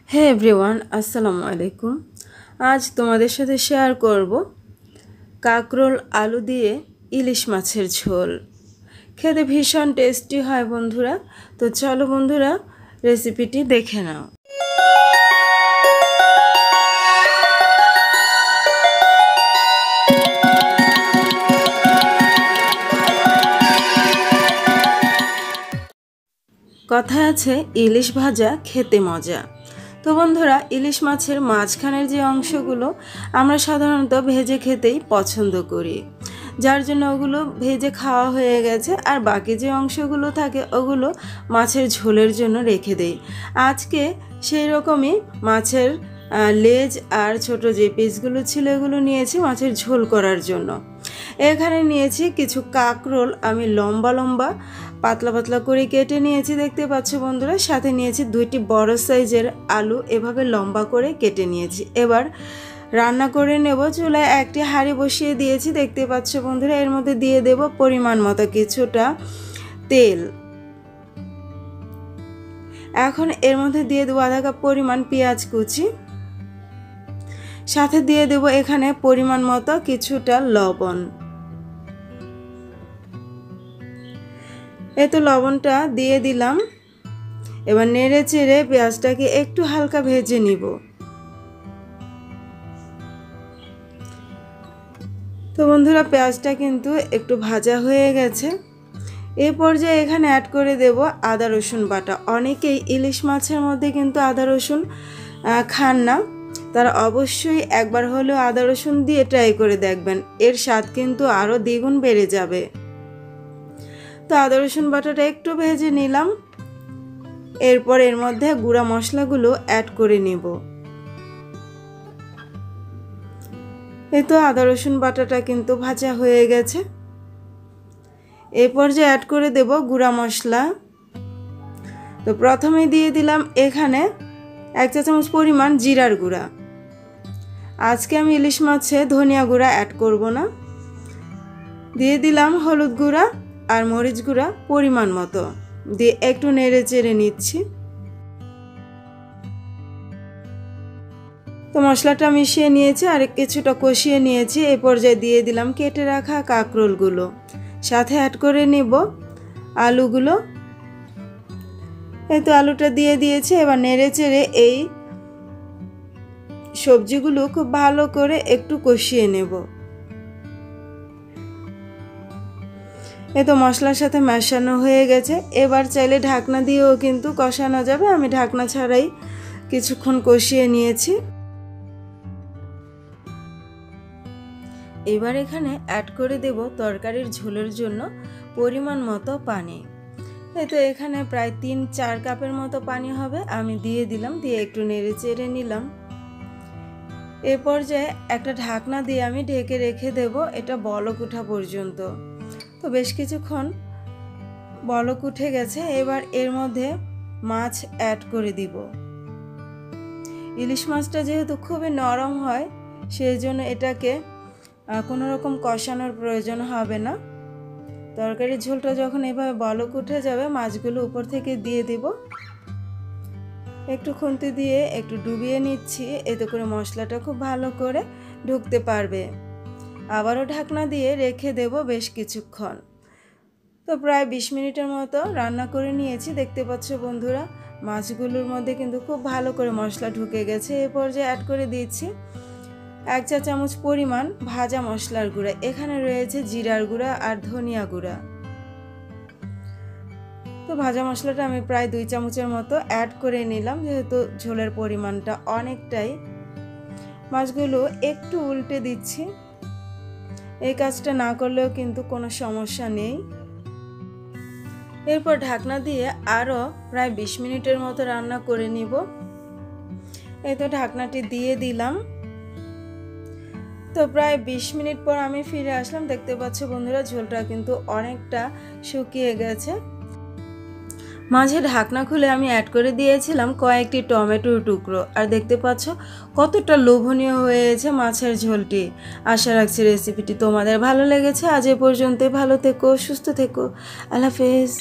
হে everyone, আসসালামু আলাইকুম। আজ তোমাদের সাথে শেয়ার করব কাঁকরোল আলু দিয়ে ইলিশ মাছের ঝোল। খেতে ভীষণ টেস্টি হয় বন্ধুরা। তো চলো বন্ধুরা, রেসিপিটি দেখে নাও। কথায় আছে ইলিশ ভাজা খেতে মজা। তো বন্ধুরা, ইলিশ মাছের মাঝখানের যে অংশগুলো আমরা সাধারণত ভেজে খেতেই পছন্দ করি, যার জন্য ওগুলো ভেজে খাওয়া হয়ে গেছে, আর বাকি যে অংশগুলো থাকে ওগুলো মাছের ঝোলের জন্য রেখে দেই। আজকে সেই রকমই মাছের লেজ আর ছোট যে পিসগুলো ছিল এগুলো নিয়েছি মাছের ঝোল করার জন্য। এখানে নিয়েছি কিছু কাঁকরোল, আমি লম্বা লম্বা পাতলা পাতলা করে কেটে নিয়েছি, দেখতে পাচ্ছ বন্ধুরা। সাথে নিয়েছি 2টি বড় সাইজের আলু, এভাবে লম্বা করে কেটে নিয়েছি। এবার রান্না করে নেব। চুলায় একটি হাঁড়ি বসিয়ে দিয়েছি, দেখতে পাচ্ছ বন্ধুরা। এর মধ্যে দিয়ে দেব পরিমাণ মতো কিছুটা তেল। এখন এর মধ্যে দিয়ে দেবো আধা কাপ পরিমাণ পেঁয়াজ কুচি। সাথে দিয়ে দেব এখানে পরিমাণ মতো কিছুটা লবণ। এই তো লবণটা দিয়ে দিলাম। এবার নেড়ে চেড়ে পেঁয়াজটাকে একটু হালকা ভেজে নিব। তো বন্ধুরা, পেঁয়াজটা কিন্তু একটু ভাজা হয়ে গেছে। এই পর্যায়ে এখানে অ্যাড করে দেব আদা রসুন বাটা। অনেকেই ইলিশ মাছের মধ্যে কিন্তু আদা রসুন খান না, তারা অবশ্যই একবার হলেও আদা রসুন দিয়ে ট্রাই করে দেখবেন, এর স্বাদ কিন্তু আরও দ্বিগুণ বেড়ে যাবে। তো আদা রসুন বাটাটা একটু ভেজে নিলাম। এরপর এর মধ্যে গুঁড়া মশলাগুলো অ্যাড করে নিব। এই তো আদা রসুন বাটাটা কিন্তু ভাজা হয়ে গেছে। এই পর্যায়ে অ্যাড করে দেব গুঁড়া মশলা। তো প্রথমে দিয়ে দিলাম এখানে 1 চা চামচ পরিমাণ জিরার গুঁড়া। আজকে আমি ইলিশ মাছে ধনিয়া গুঁড়া অ্যাড করব না। দিয়ে দিলাম হলুদ গুঁড়া আর মরিচ গুঁড়া পরিমাণ মতো, দিয়ে একটু নেড়ে চেড়ে নিচ্ছি। তো মশলাটা মিশিয়ে নিয়েছি আর কিছুটা কষিয়ে নিয়েছি। এই পর্যায়ে দিয়ে দিলাম কেটে রাখা কাঁকরোলগুলো, সাথে অ্যাড করে নিব আলুগুলো। এই তো আলুটা দিয়ে দিয়েছি। এবার নেড়ে চেড়ে এই সবজিগুলো খুব ভালো করে একটু কষিয়ে নেব। এই তো মশলার সাথে মেশানো হয়ে গেছে। এবার চাইলে ঢাকনা দিয়েও কিন্তু কষানো যাবে, আমি ঢাকনা ছাড়াই কিছুক্ষণ কষিয়ে নিয়েছি। এবার এখানে অ্যাড করে দেব তরকারির ঝোলের জন্য পরিমাণ মতো পানি। এই তো এখানে প্রায় 3-4 কাপের মতো পানি হবে, আমি দিয়ে দিলাম। দিয়ে একটু নেড়ে চেড়ে নিলাম। এ পর্যায়ে একটা ঢাকনা দিয়ে আমি ঢেকে রেখে দেব, এটা বলক ওঠা পর্যন্ত। তো বেশ কিছুক্ষণ বলক উঠে গেছে। এবার এর মধ্যে মাছ অ্যাড করে দিব। ইলিশ মাছটা যেহেতু খুবই নরম হয়, সেই জন্য এটাকে কোনো রকম কষানোর প্রয়োজন হবে না। তরকারির ঝোলটা যখন এভাবে বলক উঠে যাবে, মাছগুলো উপর থেকে দিয়ে দিব। একটু খুন্তি দিয়ে একটু ডুবিয়ে নিচ্ছি, এতে করে মশলাটা খুব ভালো করে ঢুকতে পারবে। আবারও ঢাকনা দিয়ে রেখে দেব বেশ কিছুক্ষণ। তো প্রায় 20 মিনিটের মতো রান্না করে নিয়েছি, দেখতে পাচ্ছ বন্ধুরা। মাছগুলোর মধ্যে কিন্তু খুব ভালো করে মশলা ঢুকে গেছে। এই পর্যায়ে অ্যাড করে দিচ্ছি 1 চা চামচ পরিমাণ ভাজা মশলার গুঁড়া। এখানে রয়েছে জিরার গুঁড়া আর ধনিয়া গুঁড়া। তো ভাজা মশলাটা আমি প্রায় 2 চামচের মতো অ্যাড করে নিলাম, যেহেতু ঝোলের পরিমাণটা অনেকটাই। মাছগুলো একটু উল্টে দিচ্ছি। এই কাজটা না করলেও কিন্তু কোনো সমস্যা নেই। এরপর ঢাকনা দিয়ে আরও প্রায় 20 মিনিটের মতো রান্না করে নিব। এই তো ঢাকনাটি দিয়ে দিলাম। তো প্রায় 20 মিনিট পর আমি ফিরে আসলাম, দেখতে পাচ্ছ বন্ধুরা ঝোলটা কিন্তু অনেকটা শুকিয়ে গেছে। মাঝে ঢাকনা খুলে আমি অ্যাড করে দিয়েছিলাম কয়েকটি টমেটোর টুকরো, আর দেখতে পাচ্ছ কতটা লোভনীয় হয়েছে মাছের ঝোলটি। আশা রাখছি রেসিপিটি তোমাদের ভালো লেগেছে। আজ এ পর্যন্ত, ভালো থেকো, সুস্থ থেকো, আল্লাহ হাফেজ।